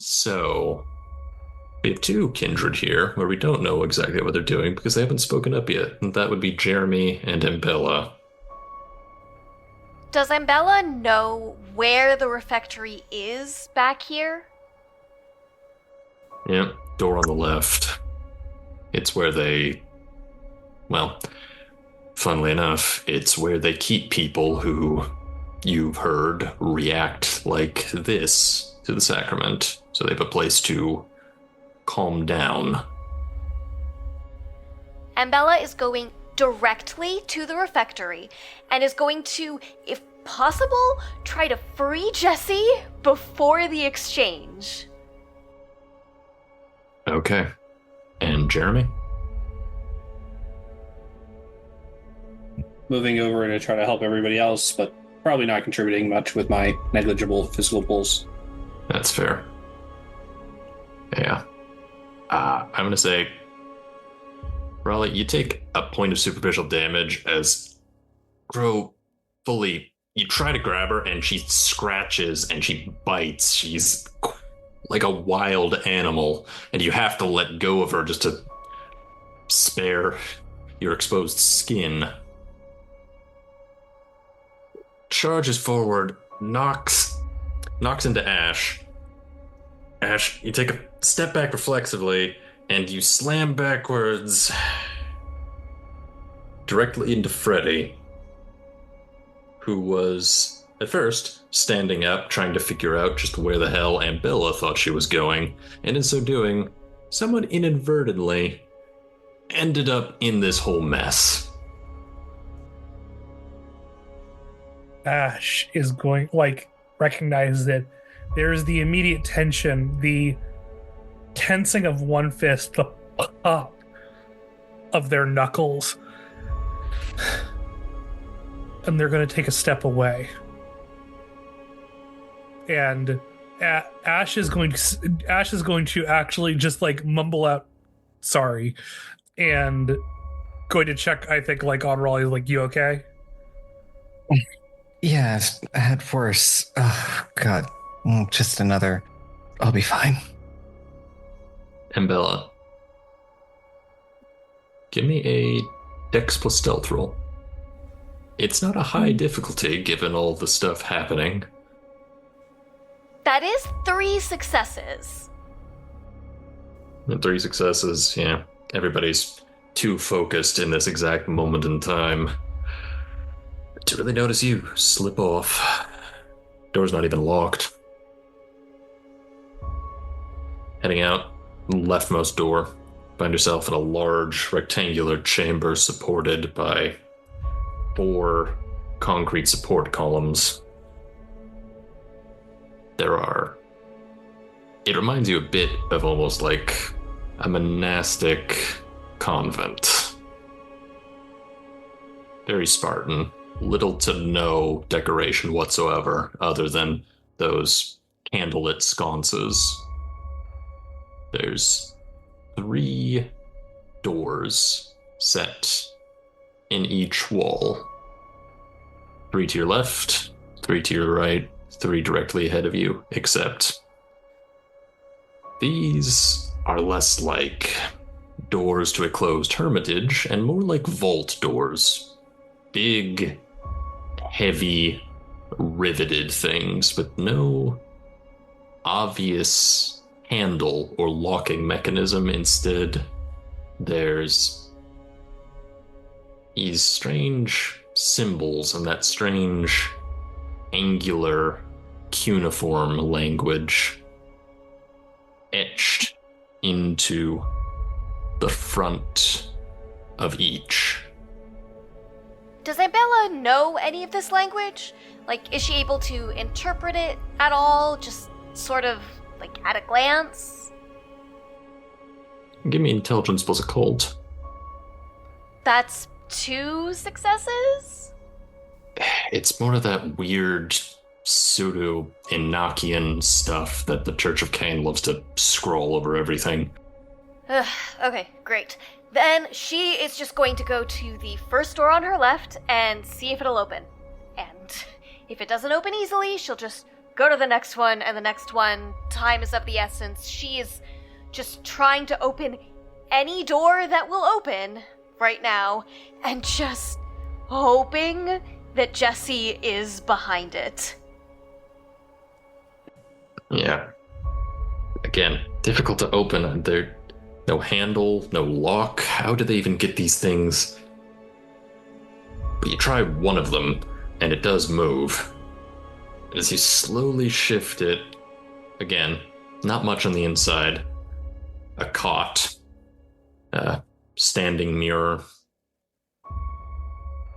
So, we have two kindred here where we don't know exactly what they're doing because they haven't spoken up yet. And that would be Jeremy and Ambella. Does Ambella know where the refectory is back here? Yep, door on the left. It's where they... Well, funnily enough, it's where they keep people who, you've heard, react like this to the sacrament. So they have a place to calm down. Ambella is going directly to the refectory and is going to, if possible, try to free Jesse before the exchange. Okay. And Jeremy? Moving over to try to help everybody else, but probably not contributing much with my negligible physical pulse. That's fair. Yeah. I'm going to say, Raleigh, you take a point of superficial damage as Crowe fully... You try to grab her, and she scratches, and she bites. She's like a wild animal, and you have to let go of her just to spare your exposed skin. Charges forward, knocks into Ash. Ash, you take a step back reflexively, and you slam backwards directly into Freddy, who was, at first, standing up, trying to figure out just where the hell Ambella thought she was going, and in so doing, somewhat inadvertently ended up in this whole mess. Ash is going, recognize that there's the immediate tension, the tensing of one fist, the pop of their knuckles. And they're going to take a step away. And Ash is going to actually just mumble out, sorry, and going to check, I think, on Raleigh, you okay? Yeah, I've had worse. Oh, God. Just another. I'll be fine. Ambella, give me a Dex plus stealth roll. It's not a high difficulty given all the stuff happening. That is 3 successes. And 3 successes, yeah. Everybody's too focused in this exact moment in time to really notice you slip off. Door's not even locked. Heading out, leftmost door. Find yourself in a large rectangular chamber supported by 4 concrete support columns. It reminds you a bit of almost like a monastic convent. Very Spartan. Little to no decoration whatsoever other than those candlelit sconces. There's 3 doors set in each wall. 3 to your left, 3 to your right, 3 directly ahead of you, except these are less like doors to a closed hermitage and more like vault doors. Big, heavy, riveted things with no obvious handle or locking mechanism. Instead, there's these strange symbols and that strange angular cuneiform language etched into the front of each. Does Ambella know any of this language? Is she able to interpret it at all? Just sort of, at a glance? Give me intelligence plus occult. That's 2 successes? It's more of that weird pseudo-Enochian stuff that the Church of Cain loves to scroll over everything. Okay, great. Then she is just going to go to the first door on her left and see if it'll open. And if it doesn't open easily, she'll just go to the next one, and the next one. Time is of the essence. She is just trying to open any door that will open right now, and just hoping that Jesse is behind it. Yeah. Again, difficult to open. There's no handle, no lock. How do they even get these things? But you try one of them, and it does move. As you slowly shift it, again, not much on the inside. A cot. A standing mirror.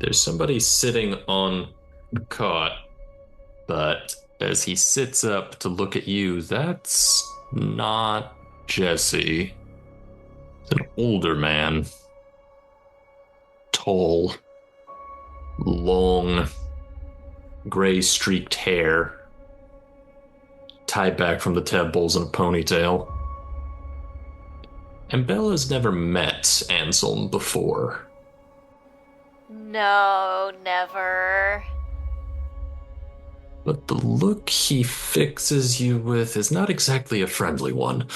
There's somebody sitting on the cot, but as he sits up to look at you, that's not Jesse. It's an older man. Tall. Long. Gray streaked hair. Tied back from the temples in a ponytail. Ambella's never met Anselm before. No, never. But the look he fixes you with is not exactly a friendly one.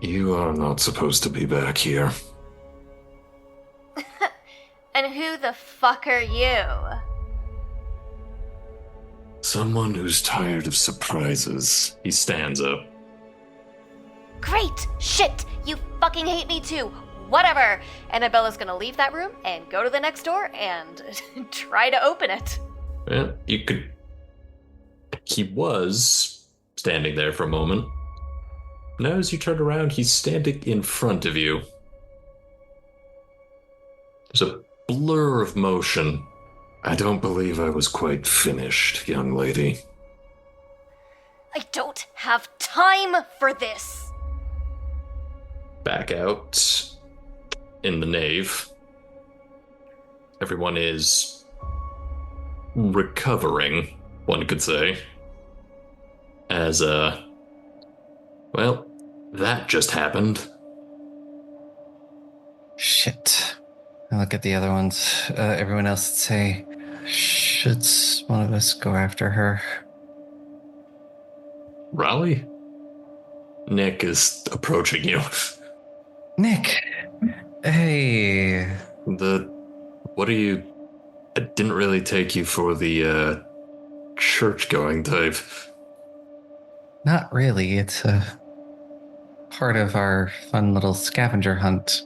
You are not supposed to be back here. And who the fuck are you? Someone who's tired of surprises. He stands up. Great! Shit! You fucking hate me too! Whatever! And Ambella's gonna leave that room and go to the next door and try to open it. Well, you could... He was standing there for a moment. Now as you turn around, he's standing in front of you. There's a blur of motion. I don't believe I was quite finished, young lady. I don't have time for this! Back out in the nave. Everyone is recovering, one could say. As, well, that just happened. Shit. I look at the other ones. Everyone else would say, should one of us go after her? Raleigh? Nick is approaching you. Nick! Hey. What are you... I didn't really take you for the, church-going type. Not really. It's a part of our fun little scavenger hunt.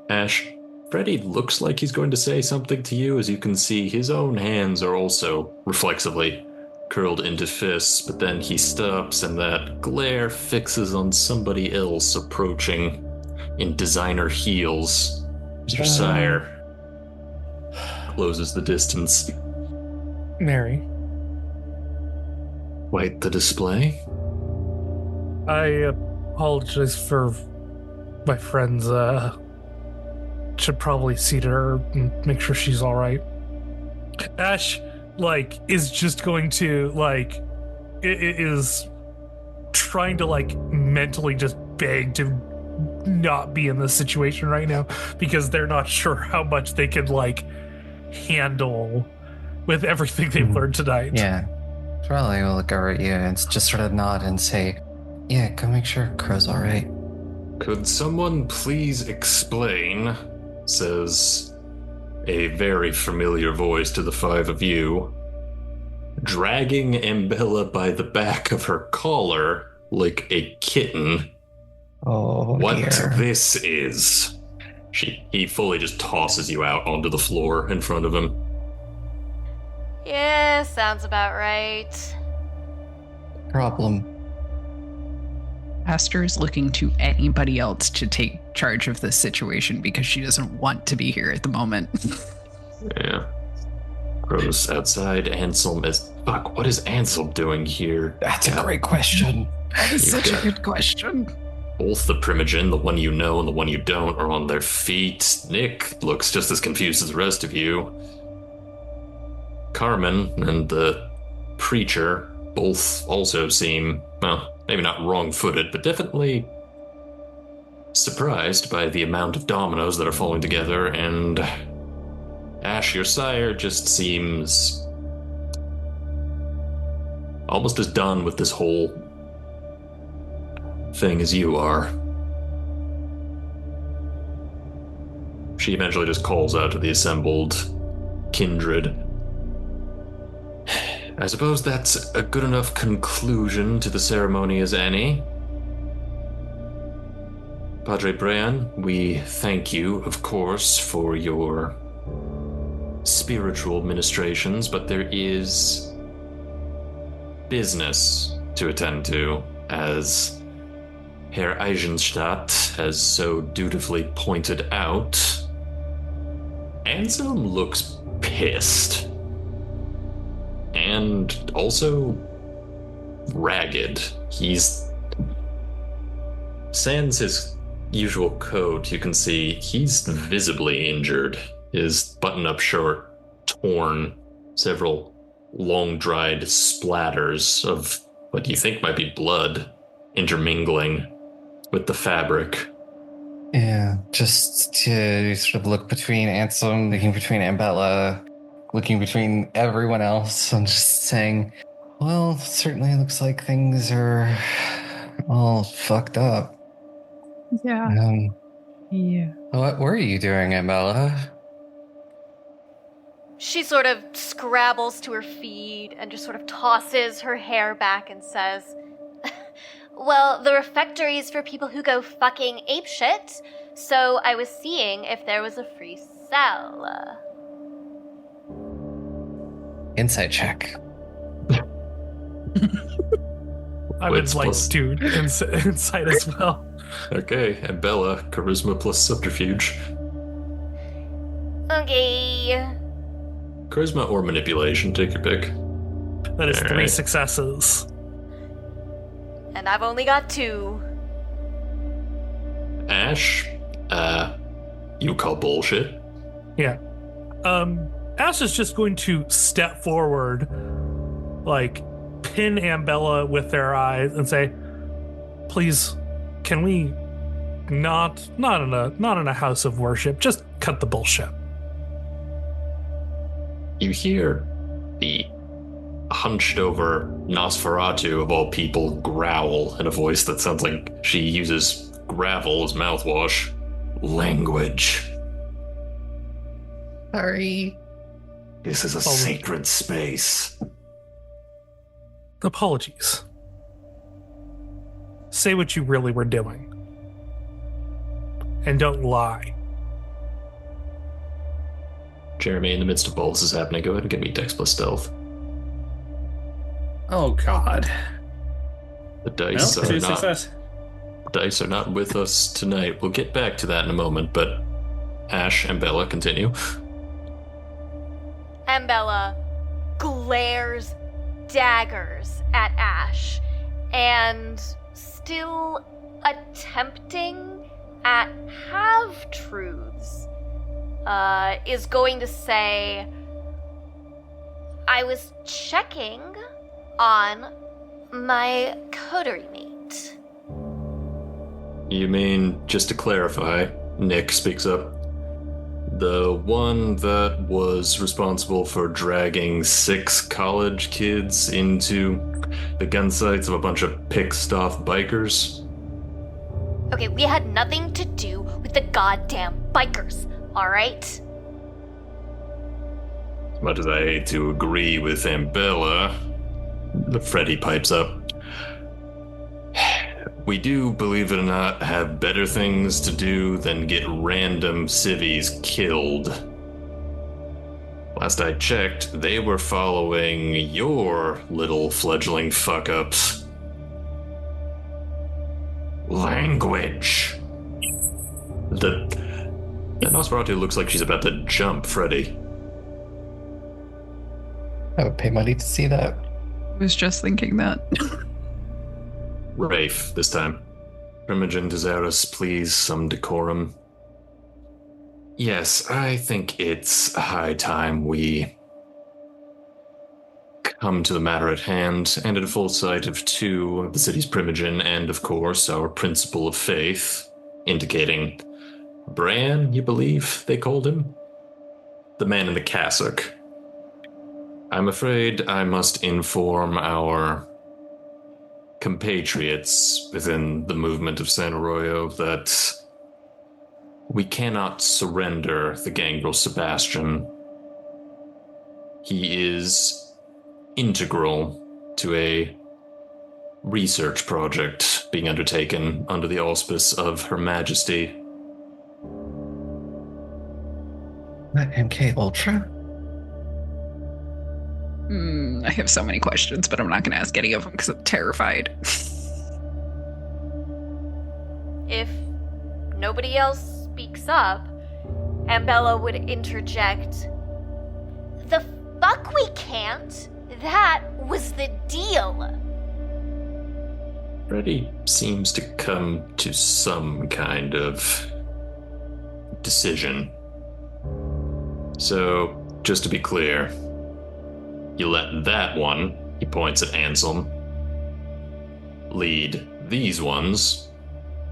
Ash, Freddy looks like he's going to say something to you. As you can see, his own hands are also reflexively curled into fists, but then he stops and that glare fixes on somebody else approaching in designer heels. Mr. Sawyer closes the distance. Mary. Quite the display. I apologize for my friends. Should probably see to her and make sure she's all right. Ash, is just going to, is trying to, mentally just beg to not be in this situation right now because they're not sure how much they can, handle with everything they've learned tonight. Yeah. Raleigh will look over at you and just sort of nod and say, yeah, go make sure Crow's all right. Could someone please explain, says a very familiar voice to the five of you, dragging Ambella by the back of her collar like a kitten. Oh, what dear. This is. He fully just tosses you out onto the floor in front of him. Yeah, sounds about right. Problem. Aster is looking to anybody else to take charge of this situation because she doesn't want to be here at the moment. Yeah. Crow's outside. Anselm is... Fuck, what is Anselm doing here? That's a great question. That is such a good question. Both the Primogen, the one you know and the one you don't, are on their feet. Nick looks just as confused as the rest of you. Carmen and the preacher both also seem, well, maybe not wrong-footed, but definitely surprised by the amount of dominoes that are falling together, and Ash, your sire, just seems almost as done with this whole thing as you are. She eventually just calls out to the assembled kindred. I suppose that's a good enough conclusion to the ceremony as any. Padre Bran, we thank you, of course, for your spiritual ministrations, but there is business to attend to, as Herr Eisenstadt has so dutifully pointed out. Anselm looks pissed. And also ragged. He's sans his usual coat, you can see he's visibly injured. His button-up shirt torn, several long-dried splatters of what you think might be blood intermingling with the fabric. Yeah, just to sort of look between Anselm, looking between Ambella, looking between everyone else, and just saying, well, certainly looks like things are all fucked up. Yeah. Yeah. What were you doing, Ambella? She sort of scrabbles to her feet and just sort of tosses her hair back and says, well, the refectory is for people who go fucking apeshit, so I was seeing if there was a free cell. Insight check. I would Wits like plus- to insight as well. Okay, Ambella, charisma plus subterfuge. Okay. Charisma or manipulation, take your pick. That is All 3 right. successes. And I've only got 2. Ash, you call bullshit? Yeah. Ash is just going to step forward, like pin Ambella with their eyes, and say, "Please, can we not in a house of worship? Just cut the bullshit." You hear the hunched over Nosferatu of all people growl in a voice that sounds like she uses gravel as mouthwash. Language. Sorry. This is a sacred space. Apologies. Say what you really were doing, and don't lie. Jeremy, in the midst of all this is happening, go ahead and give me Dex plus stealth. Oh, God. The dice Well, 2 are not success. dice are not with us tonight. We'll get back to that in a moment, but Ash and Bella, continue. Ambella glares daggers at Ash and still attempting at half-truths, is going to say, I was checking on my coterie mate. You mean, just to clarify, Nick speaks up, the one that was responsible for dragging 6 college kids into the gun sites of a bunch of pissed off bikers? Okay, we had nothing to do with the goddamn bikers, alright? As much as I hate to agree with Ambella, Freddy pipes up. We do, believe it or not, have better things to do than get random civvies killed. Last I checked, they were following your little fledgling fuck-ups. Language. That Nosferatu looks like she's about to jump Freddy. I would pay money to see that. I was just thinking that. Rafe, this time. Primogen Desirous, please, some decorum. Yes, I think it's high time we come to the matter at hand, and in full sight of 2 of the city's Primogen, and of course our principle of faith, indicating Bran, you believe they called him? the man in the cassock. I'm afraid I must inform our compatriots within the movement of San Arroyo that we cannot surrender the gangrel Sebastian. He is integral to a research project being undertaken under the auspice of Her Majesty. MK Ultra? I have so many questions, but I'm not going to ask any of them because I'm terrified. If nobody else speaks up, Ambella would interject. The fuck we can't? That was the deal. Freddy seems to come to some kind of decision. So, just to be clear, you let that one, he points at Anselm, lead these ones,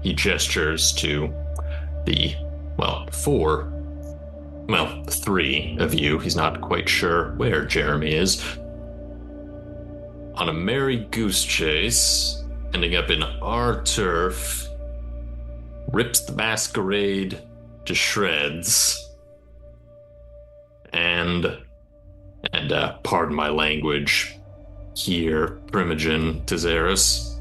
he gestures to the, three of you, he's not quite sure where Jeremy is, on a merry goose chase, ending up in our turf, rips the masquerade to shreds, and pardon my language here, Primogen Tezaris.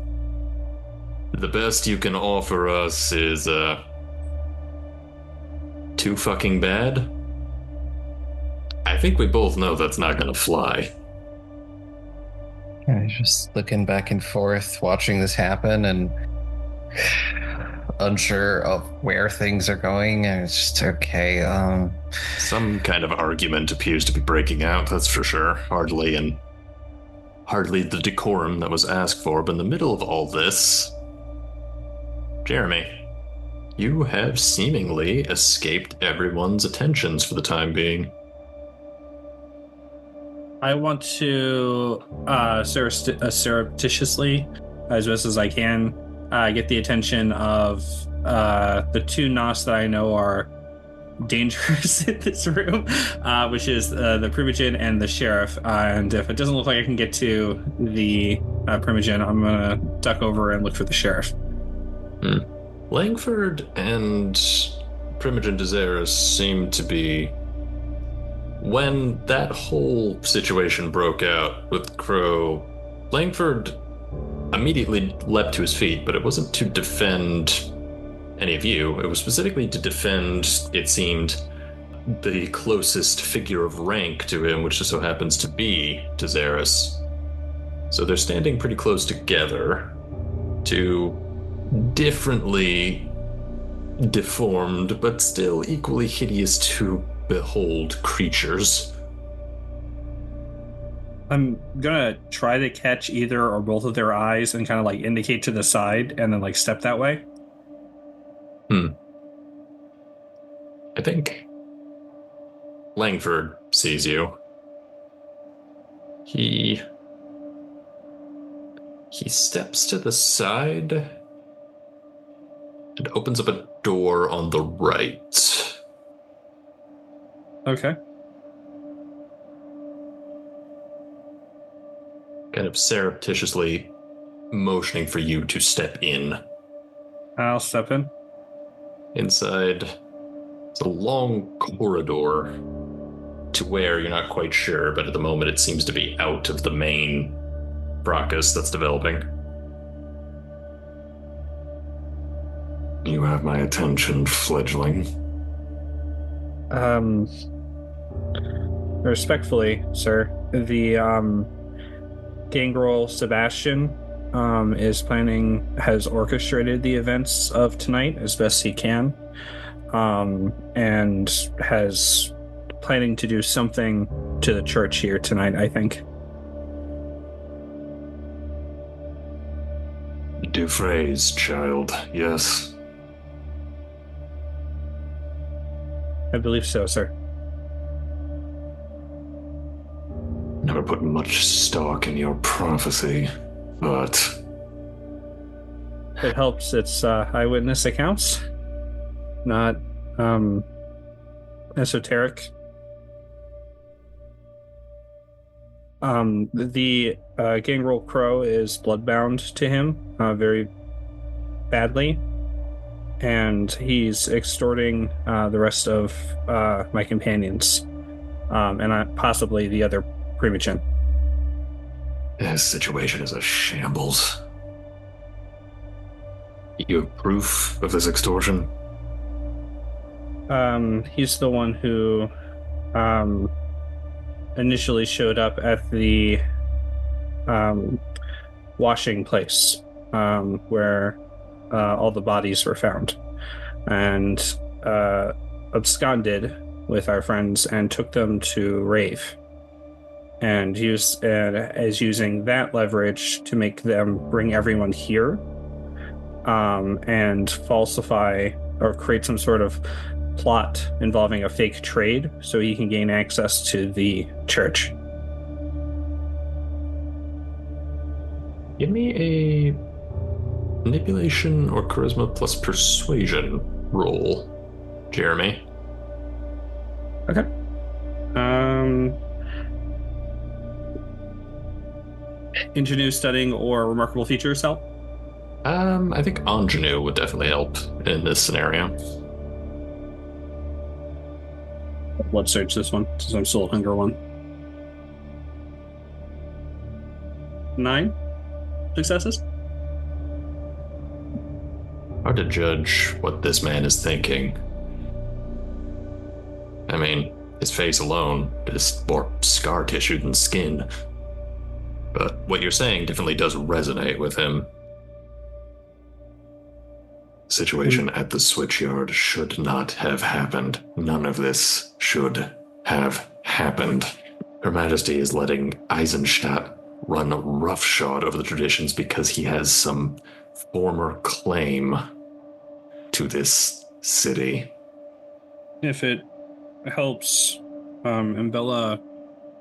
The best you can offer us is, too fucking bad? I think we both know that's not gonna fly. I'm just looking back and forth, watching this happen, and unsure of where things are going. And it's just okay. Some kind of argument appears to be breaking out, that's for sure. Hardly the decorum that was asked for, but in the middle of all this, Jeremy, you have seemingly escaped everyone's attentions for the time being. I want to surreptitiously, as best as I can, get the attention of the two Nos that I know are dangerous in this room, which is the Primogen and the Sheriff. And if it doesn't look like I can get to the Primogen, I'm going to duck over and look for the Sheriff. Langford and Primogen Tezaris seem to be... When that whole situation broke out with Crowe, Langford immediately leapt to his feet, but it wasn't to defend any of you. It was specifically to defend, it seemed, the closest figure of rank to him, which just so happens to be Tezaris. So they're standing pretty close together to differently deformed, but still equally hideous to behold creatures. I'm gonna try to catch either or both of their eyes and kind of like indicate to the side and then like step that way. I think Langford sees you. He steps to the side and opens up a door on the right. Okay. Kind of surreptitiously motioning for you to step in. I'll step in. Inside, it's a long corridor to where you're not quite sure, but at the moment it seems to be out of the main fracas that's developing. You have my attention, fledgling. Respectfully, sir, the Gangrel Sebastian has orchestrated the events of tonight as best he can, and has planning to do something to the church here tonight, I think. Do phrase, child, yes. I believe so, sir. Never put much stock in your prophecy, but... It helps it's eyewitness accounts, not esoteric The gangrel Crowe is bloodbound to him very badly, and he's extorting the rest of my companions, and possibly the other Primogen. This situation is a shambles. You have proof of this extortion? He's the one who initially showed up at the washing place where all the bodies were found, and absconded with our friends and took them to Rave, and is using that leverage to make them bring everyone here and falsify or create some sort of plot involving a fake trade so he can gain access to the church. Give me a manipulation or charisma plus persuasion roll, Jeremy. Okay. Ingenue, studying, or remarkable features help? I think ingenue would definitely help in this scenario. Let's search this one, since I'm still a hunger one. 9 successes? Hard to judge what this man is thinking. I mean, his face alone is more scar tissue than skin. But what you're saying definitely does resonate with him. The situation at the switchyard should not have happened. None of this should have happened. Her Majesty is letting Eisenstadt run roughshod over the traditions because he has some former claim to this city. If it helps, Ambella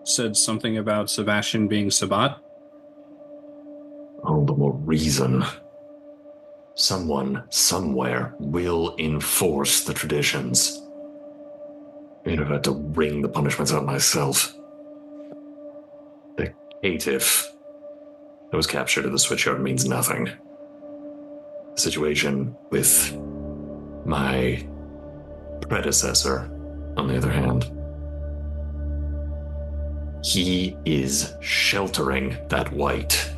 said something about Sebastian being Sabat. All the more reason. Someone, somewhere, will enforce the traditions. I'd have had to wring the punishments out myself. The caitiff that was captured at the switchyard means nothing. The situation with my predecessor, on the other hand, he is sheltering that white.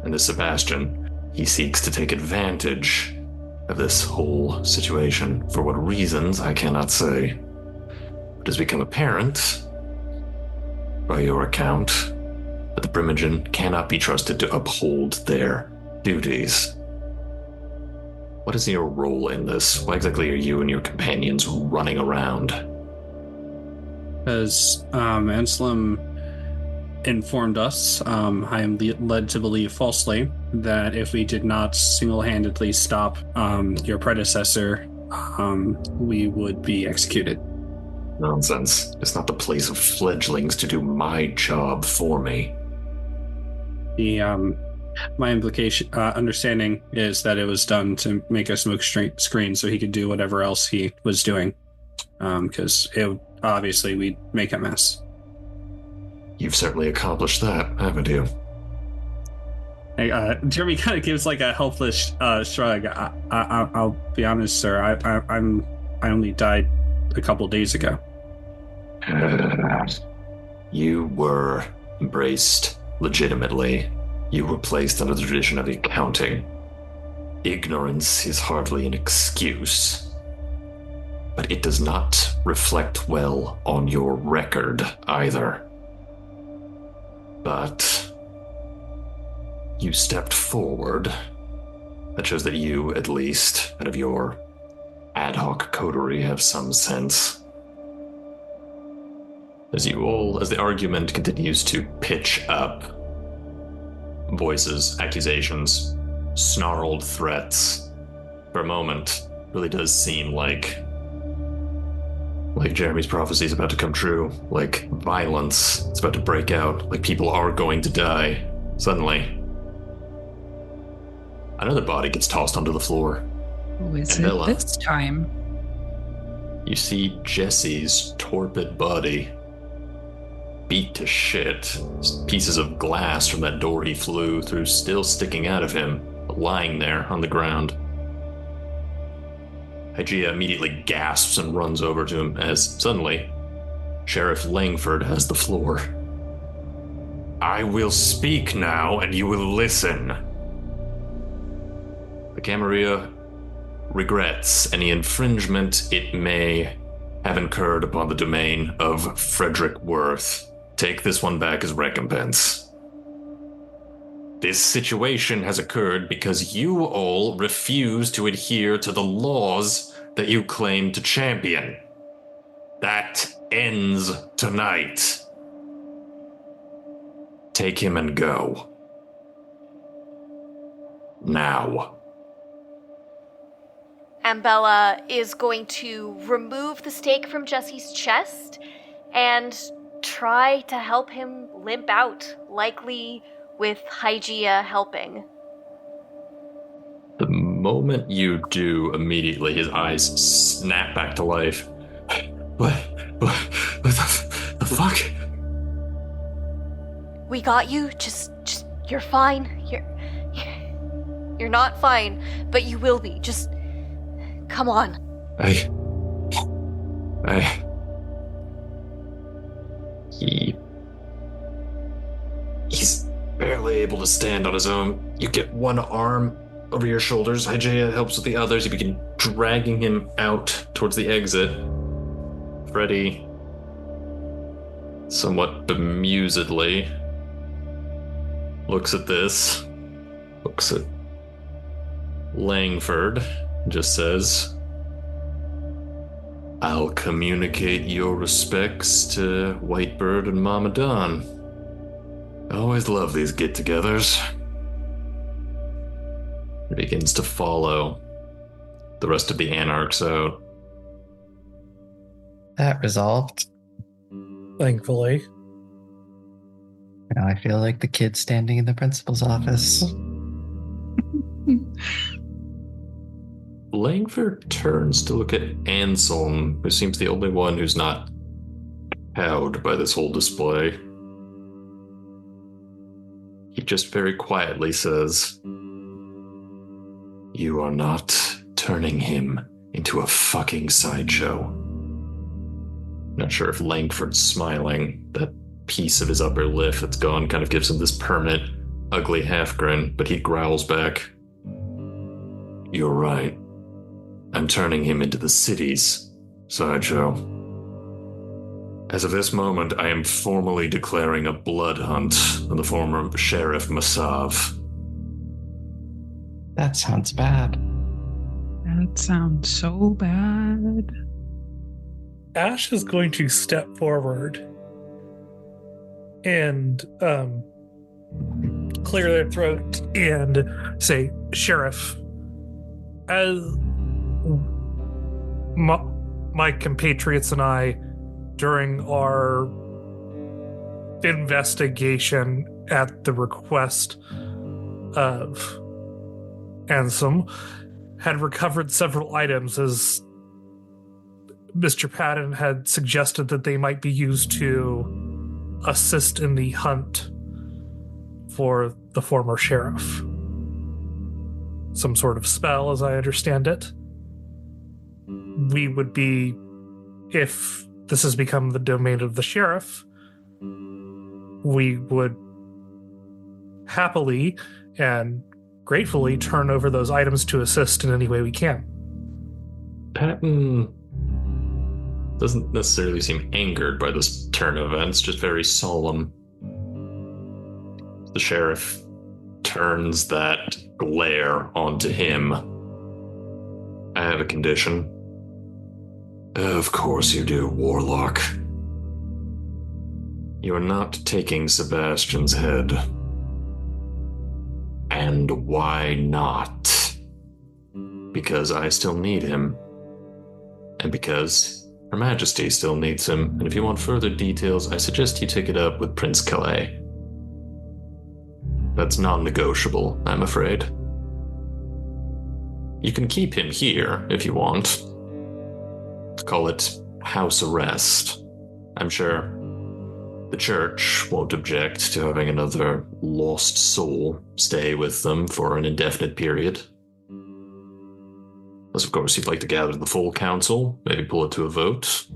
And the Sebastian, he seeks to take advantage of this whole situation. For what reasons, I cannot say. It has become apparent, by your account, that the Primogen cannot be trusted to uphold their duties. What is your role in this? Why exactly are you and your companions running around? As Anselm informed us, I am led to believe falsely that if we did not single-handedly stop your predecessor, we would be executed. Nonsense. It's not the place of fledglings to do my job for me. My understanding is that it was done to make a smoke screen so he could do whatever else he was doing, because obviously we'd make a mess. You've certainly accomplished that, haven't you? Hey, Jeremy kind of gives like a helpless shrug. I'll be honest, sir. I only died a couple days ago. You were embraced legitimately. You were placed under the tradition of accounting. Ignorance is hardly an excuse, but it does not reflect well on your record either. But you stepped forward. That shows that you, at least, out of your ad hoc coterie, have some sense. As the argument continues to pitch up, voices, accusations, snarled threats. For a moment, really does seem like Jeremy's prophecy is about to come true, like violence is about to break out, like people are going to die. Suddenly, another body gets tossed onto the floor. Who is Ambella. it this time? You see Jesse's torpid body beat to shit. Pieces of glass from that door he flew through still sticking out of him, lying there on the ground. Hygeia immediately gasps and runs over to him as suddenly Sheriff Langford has the floor. I will speak now, and you will listen. The Camarilla regrets any infringement it may have incurred upon the domain of Frederick Worth. Take this one back as recompense. This situation has occurred because you all refuse to adhere to the laws that you claim to champion. That ends tonight. Take him and go. Now. Ambella is going to remove the stake from Jesse's chest and try to help him limp out, likely with Hygeia helping. The moment you do, immediately his eyes snap back to life. What the fuck? We got you. Just, you're fine. You're not fine, but you will be. Just, come on. He's barely able to stand on his own. You get one arm over your shoulders. Hygeia helps with the others. You begin dragging him out towards the exit. Freddy, somewhat bemusedly, looks at this, looks at Langford, and just says, I'll communicate your respects to Whitebird and Mama Don. I always love these get-togethers. He begins to follow the rest of the Anarchs out. That resolved. Thankfully. Now I feel like the kid standing in the principal's office. Langford turns to look at Anselm, who seems the only one who's not cowed by this whole display. He just very quietly says, You are not turning him into a fucking sideshow. Not sure if Langford's smiling. That piece of his upper lip that's gone kind of gives him this permanent, ugly half grin, but he growls back. You're right. I'm turning him into the city's sideshow. As of this moment, I am formally declaring a blood hunt on the former Sheriff Massav. That sounds bad. That sounds so bad. Ash is going to step forward and clear their throat and say, Sheriff, as my compatriots and I, during our investigation at the request of Anselm, had recovered several items as Mr. Patton had suggested that they might be used to assist in the hunt for the former sheriff. Some sort of spell, as I understand it. We would be, if this has become the domain of the sheriff, we would happily and gratefully turn over those items to assist in any way we can. Patton doesn't necessarily seem angered by this turn of events, just very solemn. The sheriff turns that glare onto him. I have a condition. Of course you do, Warlock. You are not taking Sebastian's head. And why not? Because I still need him. And because Her Majesty still needs him, and if you want further details, I suggest you take it up with Prince Calais. That's non-negotiable, I'm afraid. You can keep him here, if you want. Call it house arrest. I'm sure The church won't object to having another lost soul stay with them for an indefinite period. Unless, of course, you'd like to gather the full council, maybe pull it to a vote.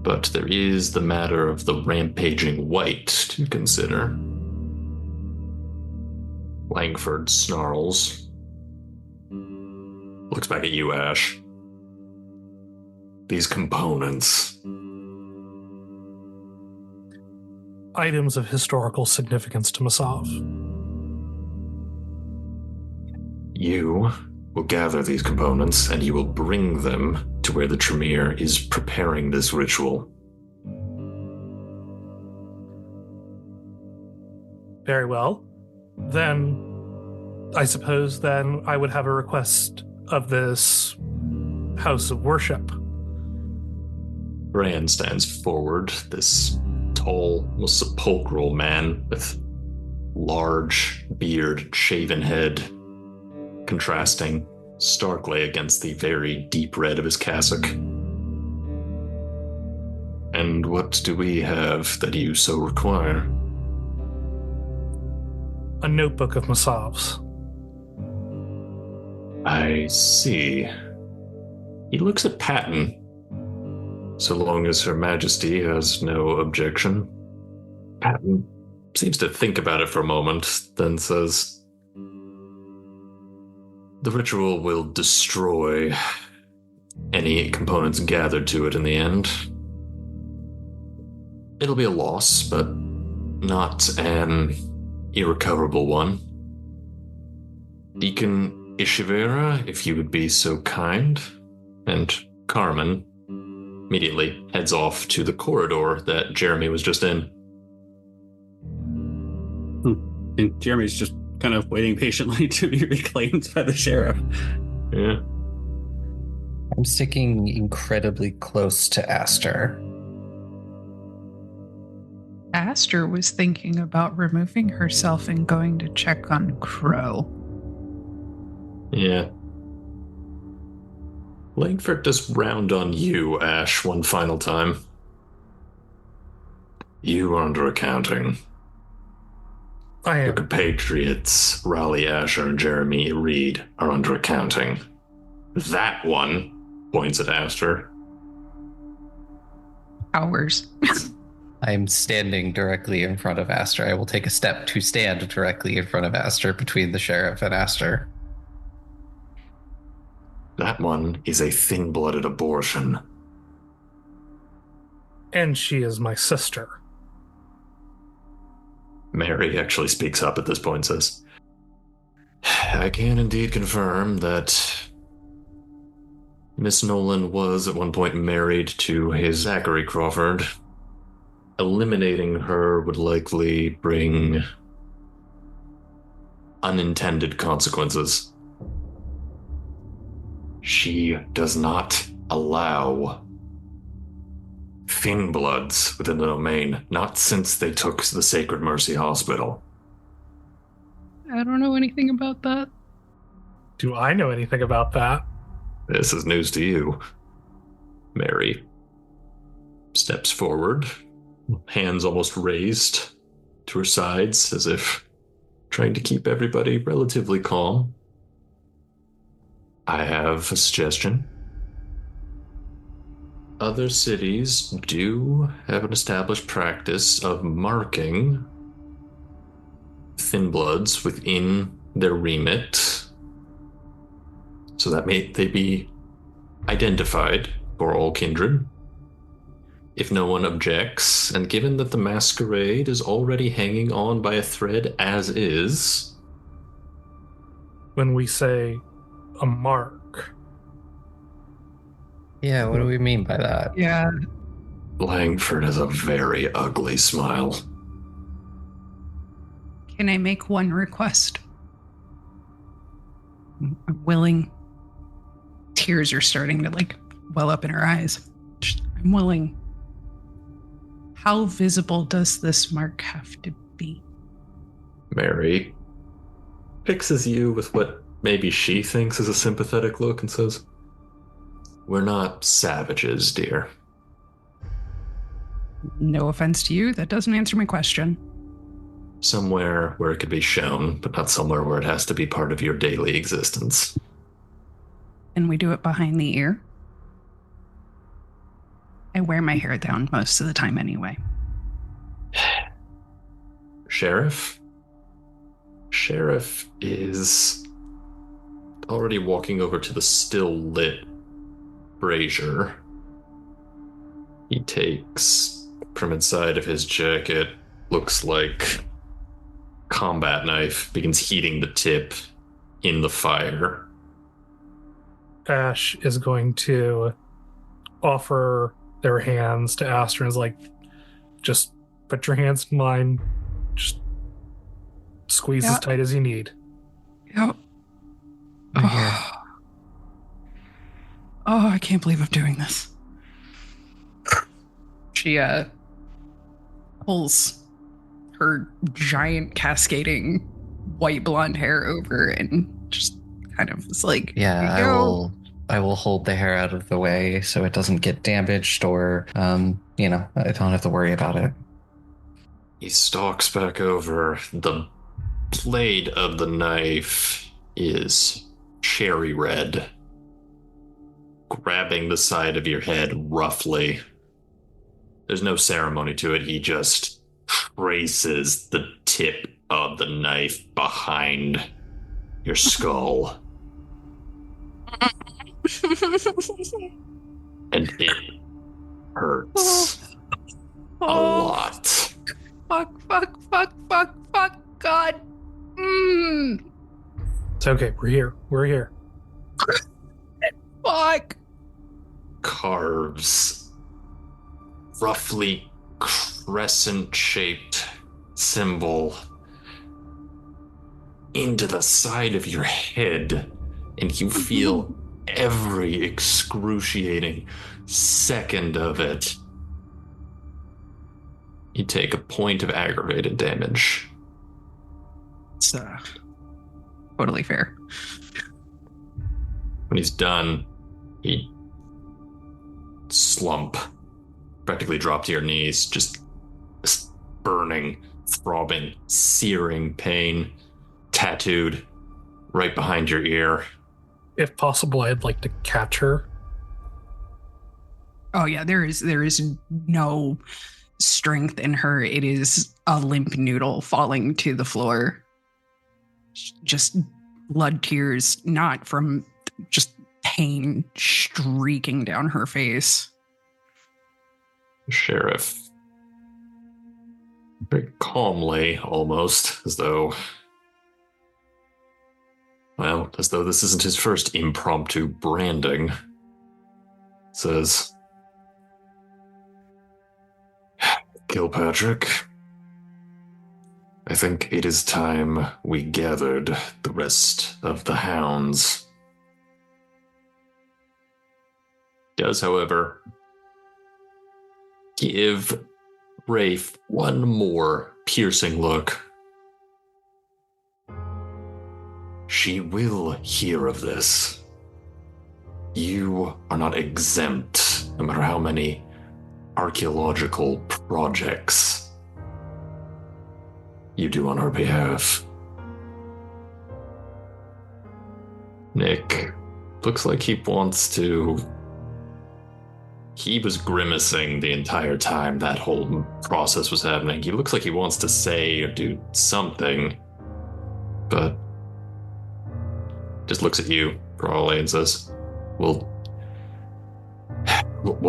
But there is the matter of the rampaging wight to consider. Langford snarls. Looks back at you, Ash. These components. Items of historical significance to Masav. You will gather these components and you will bring them to where the Tremere is preparing this ritual. Very well. Then, I suppose then I would have a request of this house of worship. Bran stands forward, this tall, almost sepulchral man with large beard, shaven head, contrasting starkly against the very deep red of his cassock. And what do we have that you so require? A notebook of Masav's. I see. He looks at Patton. So long as Her Majesty has no objection. Patton seems to think about it for a moment, then says, the ritual will destroy any components gathered to it in the end. It'll be a loss, but not an irrecoverable one. Deacon Ishivera, if you would be so kind, and Carmen immediately heads off to the corridor that Jeremy was just in. And Jeremy's just kind of waiting patiently to be reclaimed by the sheriff. Yeah. I'm sticking incredibly close to Aster. Aster was thinking about removing herself and going to check on Crowe. Yeah. Langford does round on you, Ash, one final time. You are under accounting. I Your am. compatriots, Raleigh, Asher, and Jeremy Reed, are under accounting. That one points at Aster. Ours. I'm standing directly in front of Aster. I will take a step to stand directly in front of Aster between the sheriff and Aster. That one is a thin-blooded abortion. And she is my sister. Mary actually speaks up at this point and says, I can indeed confirm that Miss Nolan was at one point married to his Zachary Crawford. Eliminating her would likely bring unintended consequences. She does not allow thin bloods within the domain, not since they took the Sacred Mercy Hospital. I don't know anything about that. Do I know anything about that? This is news to you. Mary steps forward, hands almost raised to her sides as if trying to keep everybody relatively calm. I have a suggestion. Other cities do have an established practice of marking thin bloods within their remit, so that may they be identified for all kindred. If no one objects, and given that the masquerade is already hanging on by a thread as is... When we say a mark, Yeah, what do we mean by that? Yeah. Langford has a very ugly smile. Can I make one request? I'm willing. Tears are starting to well up in her eyes. I'm willing. How visible does this mark have to be? Mary fixes you with what maybe she thinks is a sympathetic look and says, We're not savages, dear. No offense to you, that doesn't answer my question. Somewhere where it could be shown, but not somewhere where it has to be part of your daily existence. And we do it behind the ear. I wear my hair down most of the time anyway. Sheriff? Sheriff is already walking over to the still lit brazier. He takes from inside of his jacket, looks like combat knife, begins heating the tip in the fire. Ash is going to offer their hands to Aster and is like, just put your hands in mine. Just squeeze as tight as you need. Yep. Oh, I can't believe I'm doing this. She pulls her giant cascading white blonde hair over and just kind of is like, Yeah, I will hold the hair out of the way so it doesn't get damaged or, I don't have to worry about it. He stalks back over. The blade of the knife is cherry red, grabbing the side of your head roughly. There's no ceremony to it. He just traces the tip of the knife behind your skull. And it hurts a lot. Fuck, God. It's okay. We're here. Fuck. Carves roughly crescent-shaped symbol into the side of your head, and you feel every excruciating second of it. You take a point of aggravated damage. It's totally fair. When he's done, he slump, practically drop to your knees, just burning, throbbing, searing pain, tattooed right behind your ear. If possible, I'd like to catch her. Oh yeah, there is no strength in her. It is a limp noodle falling to the floor. Just blood tears, not from just pain streaking down her face. Sheriff, very calmly, almost, as though this isn't his first impromptu branding, says, Kilpatrick, I think it is time we gathered the rest of the hounds. Does, however, give Rafe one more piercing look. She will hear of this. You are not exempt, no matter how many archaeological projects you do on her behalf. Nick looks like he wants to. He was grimacing the entire time that whole process was happening. He looks like he wants to say or do something, but just looks at you, Raleigh, and says, We'll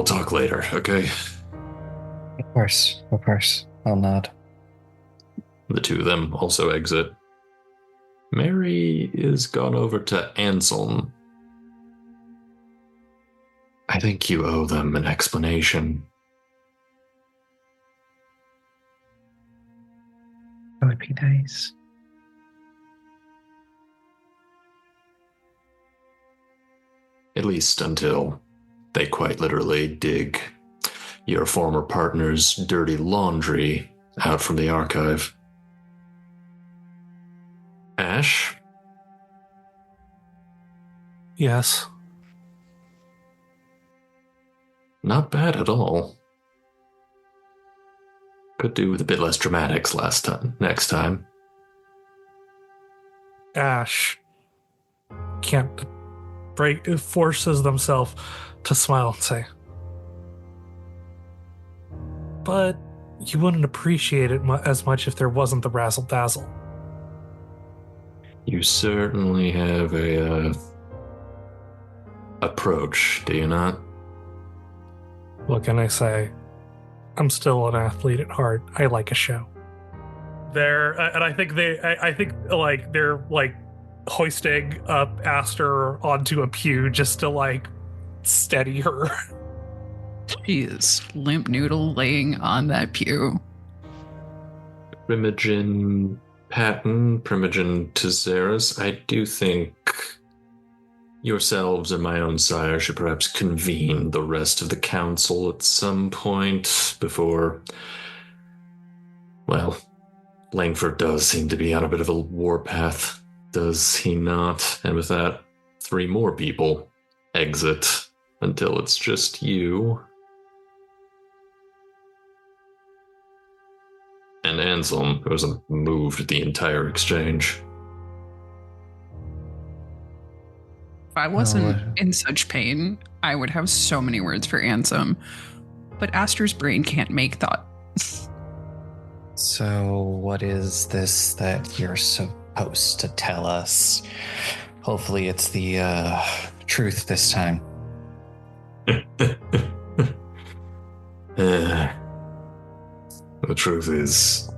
talk later, okay? Of course. I'll nod. The two of them also exit. Mary is gone over to Anselm. I think you owe them an explanation. That would be nice. At least until they quite literally dig your former partner's dirty laundry out from the archive. Ash? Yes. Not bad at all. Could do with a bit less dramatics next time. Ash can't forces themselves to smile and say, but you wouldn't appreciate it as much if there wasn't the razzle dazzle. You certainly have a approach, do you not? What can I say? I'm still an athlete at heart. I like a show. And I think they're hoisting up Aster onto a pew just to steady her. She is limp noodle laying on that pew. Primogen Patton, Primogen Tezaris, I do think yourselves and my own sire should perhaps convene the rest of the council at some point before, well, Langford does seem to be on a bit of a warpath, does he not? And with that, 3 more people exit until it's just you. And Anselm, who hasn't moved the entire exchange. If I wasn't in such pain, I would have so many words for Anselm. But Aster's brain can't make thought. So, what is this that you're supposed to tell us? Hopefully, it's the truth this time. The truth is,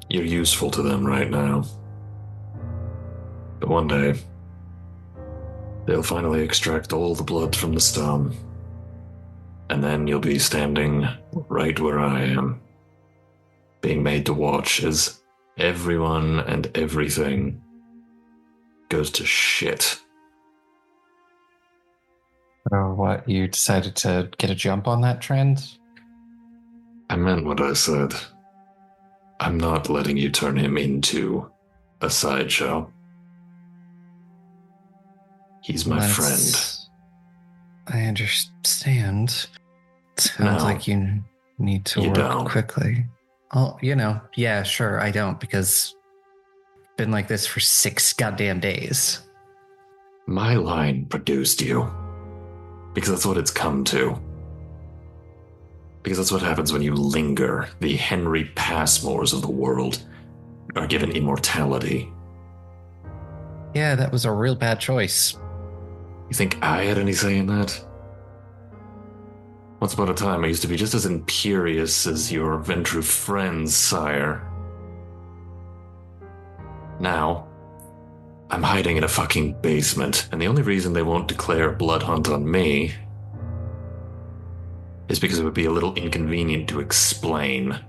you're useful to them right now. But one day, they'll finally extract all the blood from the stone. And then you'll be standing right where I am, being made to watch as everyone and everything goes to shit. So what, you decided to get a jump on that trend? I meant what I said. I'm not letting you turn him into a sideshow. He's my friend. I understand. Sounds like you need to work quickly. Oh, yeah, sure, I don't, because I've been like this for 6 goddamn days. My line produced you. Because that's what it's come to. Because that's what happens when you linger. The Henry Passmores of the world are given immortality. Yeah, that was a real bad choice. You think I had any say in that? Once upon a time, I used to be just as imperious as your Ventru friends, sire. Now, I'm hiding in a fucking basement, and the only reason they won't declare blood hunt on me is because it would be a little inconvenient to explain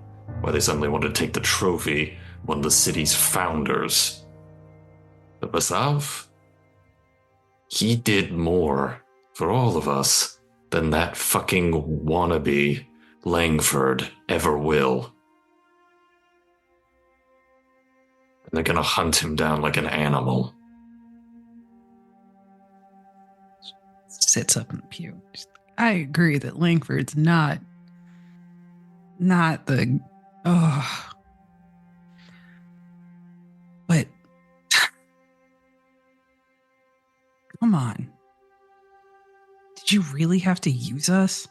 why they suddenly wanted to take the trophy, one of the city's founders. But Basav, he did more for all of us than that fucking wannabe Langford ever will. And they're gonna hunt him down like an animal. Sits up in the pew. I agree that Langford's not the... Oh. But... Come on. Did you really have to use us?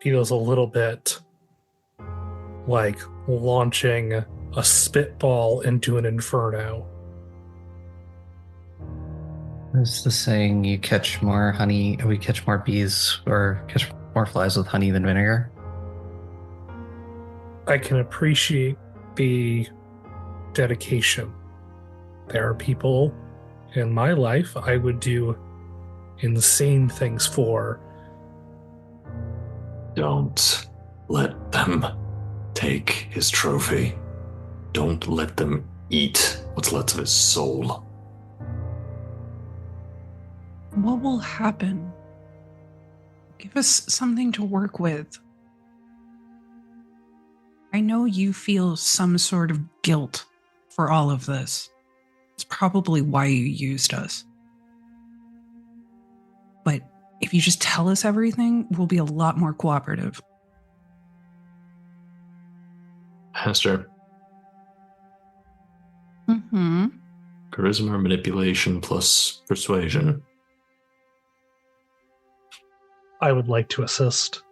Feels a little bit like launching a spitball into an inferno. There's the saying, we catch more bees or catch more flies with honey than vinegar. I can appreciate the dedication. There are people in my life I would do insane things for. Don't let them take his trophy. Don't let them eat what's left of his soul. What will happen? Give us something to work with. I know you feel some sort of guilt for all of this. It's probably why you used us. But if you just tell us everything, we'll be a lot more cooperative. Aster. Mm-hmm. Charisma or manipulation plus persuasion. I would like to assist.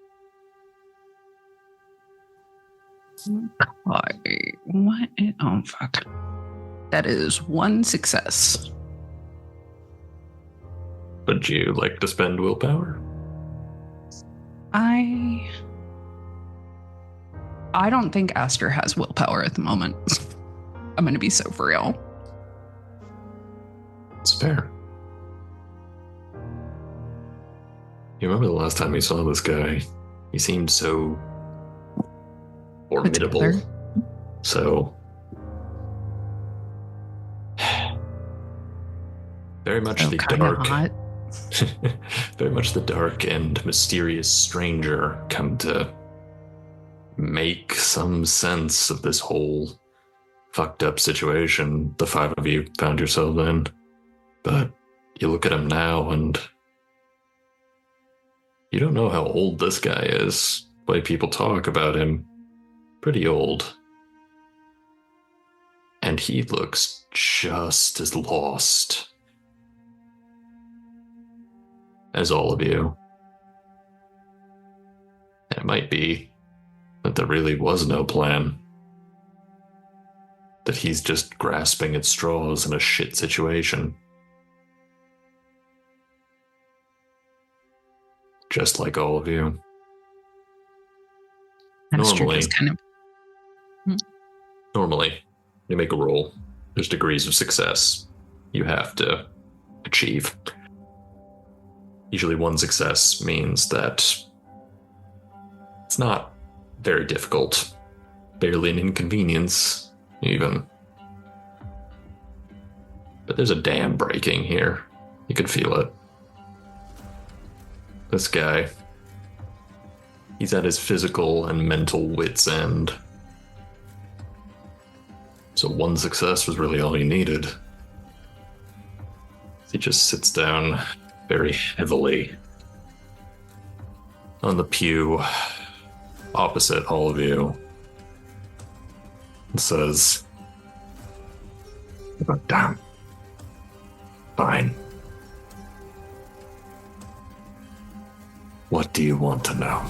What? Oh, fuck. That is 1 success. Would you like to spend willpower? I don't think Aster has willpower at the moment. I'm going to be so for real. It's fair. You remember the last time you saw this guy? He seemed so formidable. Together. So very much So the kinda dark, hot. very much the dark and mysterious stranger come to make some sense of this whole fucked up situation the 5 of you found yourselves in. But you look at him now and you don't know how old this guy is. The way people talk about him, pretty old. And he looks just as lost as all of you. And it might be that there really was no plan. That he's just grasping at straws in a shit situation. Just like all of you. Aster Normally, just kind of. normally, you make a roll. There's degrees of success you have to achieve. Usually 1 success means that it's not very difficult. Barely an inconvenience, even. But there's a dam breaking here. You could feel it. This guy, he's at his physical and mental wit's end. So 1 success was really all he needed. He just sits down very heavily on the pew opposite all of you and says, "Damn. Fine. What do you want to know?"